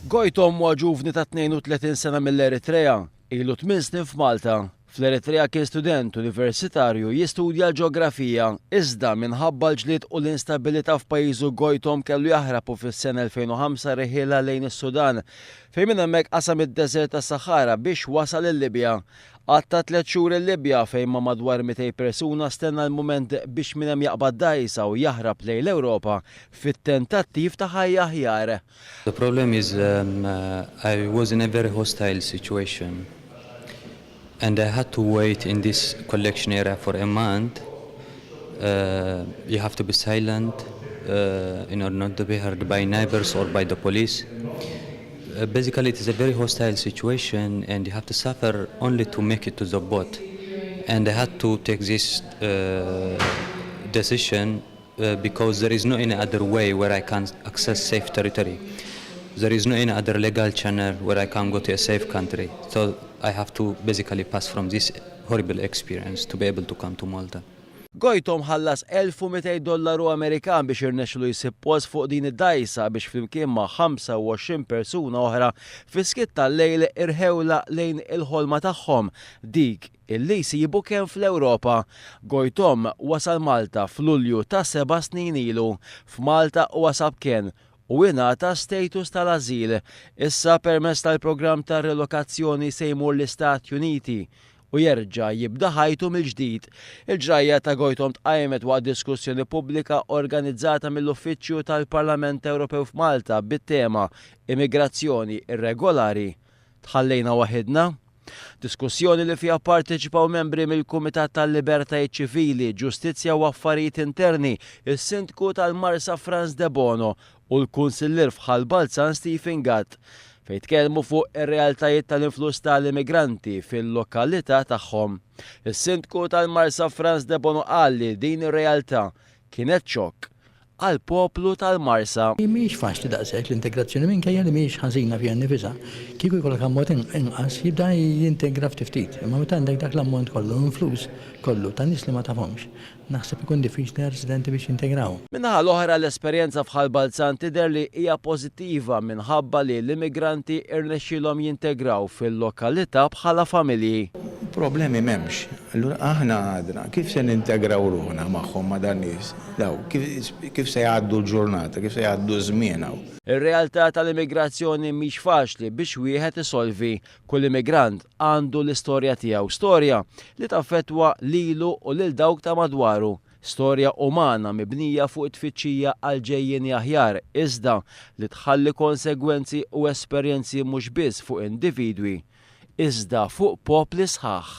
Gojtom huwa ġuvni ta' 32 sena mill-Eritrea, ilu 8 snin f'Malta. Fl-Eritrea kien student universitarju jistudja l-ġeografija, iżda minħabba l-ġlied u l-instabilità f'pajjiżu Gojtom kellu jaħrabu fis-sena 2005 riħiela lejn is-Sudan, fejn minn hemmhekk qasam id-deżert tas-Sahara biex wasal il-Libja. Għatta 3 xhur il-Libja fejn ma' madwar 200 persuna stenna l-mument biex minn hemm jaqbad dajsa u jaħrab lejn l-Ewropa fit-tentattiv ta' ħajja aħjar. The problem is I was in a very hostile situation. And I had to wait in this collection area for a month. You have to be silent in order not to be heard by neighbors or by the police. Basically, it is a very hostile situation, and you have to suffer only to make it to the boat. And I had to take this decision because there is no any other way where I can access safe territory. There is no any other legal channel where I can go to a safe country. So I have to basically pass from this horrible experience to be able to come to Malta. Gojtom ħallas $1200 Amerikan biex irnexxielu jsib post fuq din id-dajsa biex flimkien ma' 25 persuna oħra fiskit tal-lejl irħewla lejn il-ħolma tagħhom dik illi jsibu kemm fl-Ewropa. Gojtom wasal Malta f'Lulju ta' 7 snin ilu. F'Malta wasab kien u ingħata status tal-ażil issa permezz tal-programm ta' relokazzjoni se jmur l-Istati Uniti u jerġa' jibda ħajtu mill-ġdid. Il-ġrajja ta' Gojtom tqajmet waqt diskussjoni pubblika organizzata mill-Uffiċċju tal-Parlament Ewropew f'Malta bit-tema Immigrazzjoni irregolari. Tħallejna waħedna? Diskussjoni li fiha pparteċipaw membri mill-Kumitat tal-Libertajiet Ċivili, Ġustizzja u Affarijiet Interni, is-Sindku tal-Marsa Franz De Bono u l-Kunsillier f'Ħal Balzan Stephen Gatt fejn tkellmu fuq ir-realtajiet tal-influss tal-immigranti fil-lokalità tagħhom. Is-Sindku tal-Marsa Franz De Bono qal li din ir-realtà kienet xokk għal poplu tal-Marsa. Mhix faċli daqshekk l-integrazzjoni minkejja li mhix ħażina fiha nnifisha. Kieku jkollok ammont inqas jibda jintegra ftit. Imma meta għandek dak l-ammont kollu influss kollu tan nies li ma tafhomx. Naħseb ikun diffiċli għar-residenti biex jintegraw. Minnaħa l-oħra l-esperjenza f'Ħal Balzan tidher li hija pożittiva minħabba li l-immigranti irnexxielhom jintegraw fil-lokalità bħala familji. Problemi m'hemmx. Allura aħna għadna kif se nintegraw ruħna magħhom ma' dan nies. Daw kif se jgħaddu l-ġurnata, kif se jgħaddu żmien hawn. Ir-realtà tal-immigrazzjoni mhix faċli biex wieħed isolvi. Kull immigrant għandu l-istorja tiegħu, storja li taffettwa lilu u lil dawk ta' madwaru. Storja umana mibnija fuq it-tfittxija għal ġejjieni aħjar iżda li tħalli konsegwenzi u esperjenzi mhux biss fuq individwi, iżda fuq popli sħaħ.